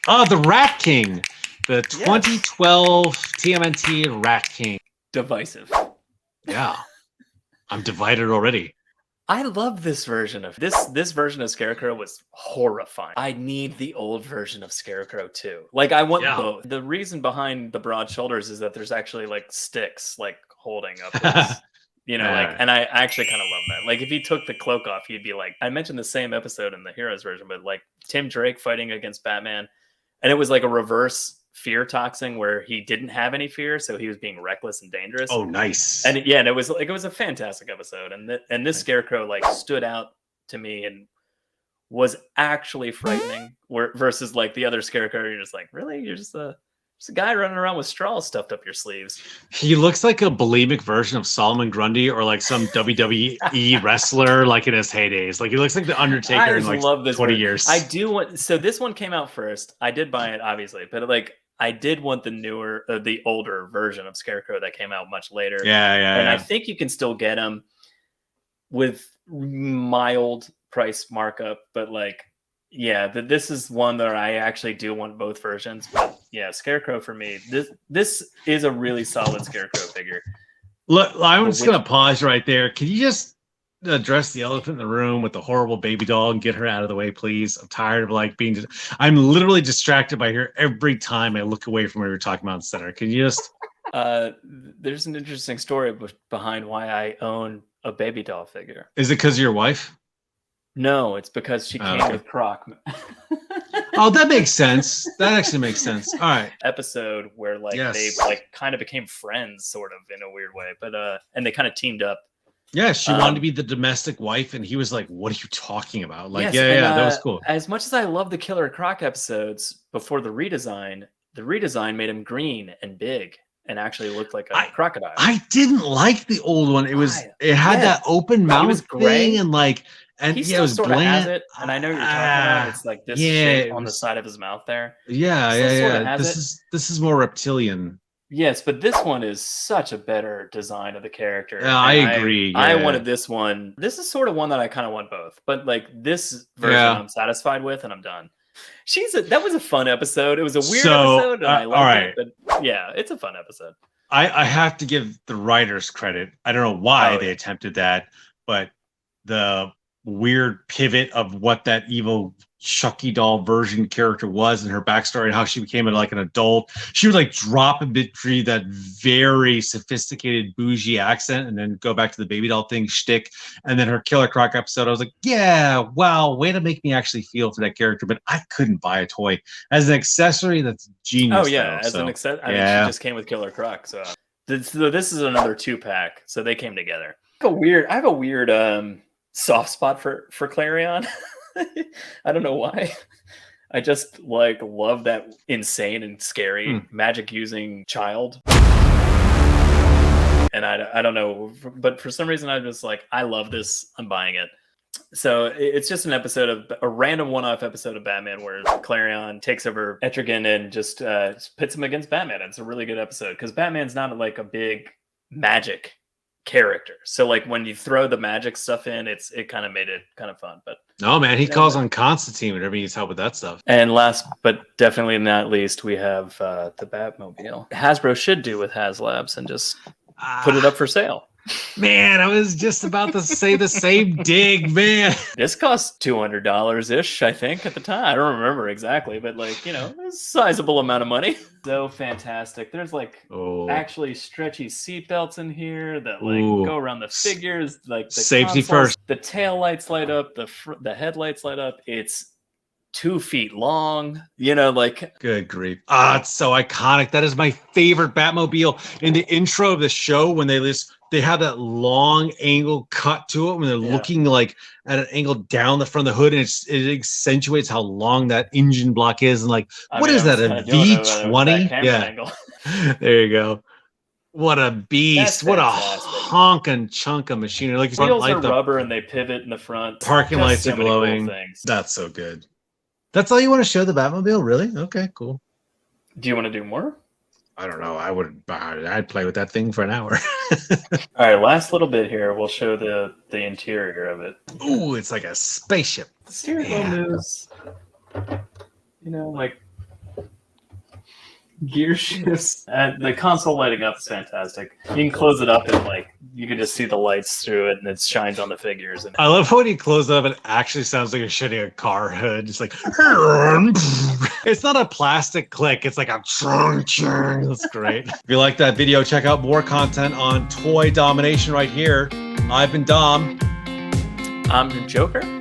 Oh, the Rat King. The 2012 TMNT Rat King. Divisive. Yeah. I'm divided already. I love this version of this version of Scarecrow was horrifying. I need the old version of Scarecrow too. Like I want both. The reason behind the broad shoulders is that there's actually like sticks like holding up his and I actually kind of love that. Like if he took the cloak off, he'd be like I mentioned the same episode in the Heroes version, but like Tim Drake fighting against Batman, and it was like a reverse fear toxin where he didn't have any fear, so he was being reckless and dangerous. Oh, nice. And and it was a fantastic episode, and this Scarecrow like stood out to me and was actually frightening. Versus like the other Scarecrow, you're just like, really, you're just a guy running around with straws stuffed up your sleeves. He looks like a bulimic version of Solomon Grundy or like some WWE wrestler like in his heydays. Like he looks like the Undertaker in like 20 years. I do want. So this one came out first. I did buy it, obviously, but like. I did want the older version of Scarecrow that came out much later. And I think you can still get them with mild price markup, but like, this is one that I actually do want both versions. But yeah, Scarecrow for me, this is a really solid Scarecrow figure. Look, I'm just gonna pause right there. Can you just address the elephant in the room with the horrible baby doll and get her out of the way, please? I'm tired of like being. I'm literally distracted by her every time I look away from what we were talking about in center. Can you just? There's an interesting story behind why I own a baby doll figure. Is it because of your wife? No, it's because she came with Croc. Oh, that makes sense. That actually makes sense. All right. Episode where like they like kind of became friends, sort of in a weird way, but and they kind of teamed up. Yeah, she wanted to be the domestic wife, and he was like, "What are you talking about?" Like, that was cool. As much as I love the Killer Croc episodes before the redesign made him green and big and actually looked like a crocodile. I didn't like the old one. It had that open mouth thing and like, and he it was sort bland. of has it, and I know what you're talking about. It's like this shape on the side of his mouth there. This is more reptilian. Yes, but this one is such a better design of the character. Yeah, I agree. I wanted this one. This is sort of one that I kind of want both, but like this version I'm satisfied with, and I'm done. That was a fun episode. It was a weird episode, and I liked it. But yeah, it's a fun episode. I have to give the writers credit. I don't know why they attempted that, but the weird pivot of what that evil Chucky doll version character was and her backstory and how she became like an adult. She would like drop a bit through that very sophisticated bougie accent and then go back to the baby doll thing shtick. And then her Killer Croc episode, I was like, yeah, wow, way to make me actually feel for that character. But I couldn't buy a toy as an accessory. That's genius. Oh yeah, an accessory. I mean, she just came with Killer Croc. So this is another 2-pack. So they came together. I have a weird soft spot for Clarion. I don't know why. I just like love that insane and scary magic using child. And I don't know, but for some reason I'm just like, I love this. I'm buying it. So it's just a random one-off episode of Batman where Clarion takes over Etrigan and just pits him against Batman. It's a really good episode because Batman's not like a big magic character, so like when you throw the magic stuff in, it kind of made it kind of fun. But no, man, he calls on Constantine whenever he needs help with that stuff. And last but definitely not least, we have the Batmobile. Hasbro should do with HasLabs and just put it up for sale. Man, I was just about to say the same dig, man. This cost $200-ish, I think, at the time. I don't remember exactly, but like, a sizable amount of money. So fantastic. There's like actually stretchy seatbelts in here that like go around the figures. Like the safety first. The tail lights light up. The headlights light up. It's 2 feet long, like good grief. It's so iconic. That is my favorite Batmobile. In the intro of the show, when they have that long angle cut to it when they're looking like at an angle down the front of the hood, and it accentuates how long that engine block is. And like, what is that? A V20? Yeah. There you go. What a beast. What a honking chunk of machinery. Like the wheels are rubber and they pivot in the front. Parking lights are glowing. Cool. That's so good. That's all you want to show the Batmobile? Really? Okay, cool. Do you want to do more? I don't know. I'd play with that thing for an hour. All right, last little bit here. We'll show the interior of it. Ooh, it's like a spaceship. The steering wheel moves. Like gear shifts. And the console lighting up is fantastic. You can close it up and like you can just see the lights through it, and it shines on the figures. And I love when you close it up. It actually sounds like you're shitting a car hood. It's like it's not a plastic click. It's like a chung chung. That's great. If you like that video, check out more content on Toy DOMination right here. I've been Dom. I'm the Joker.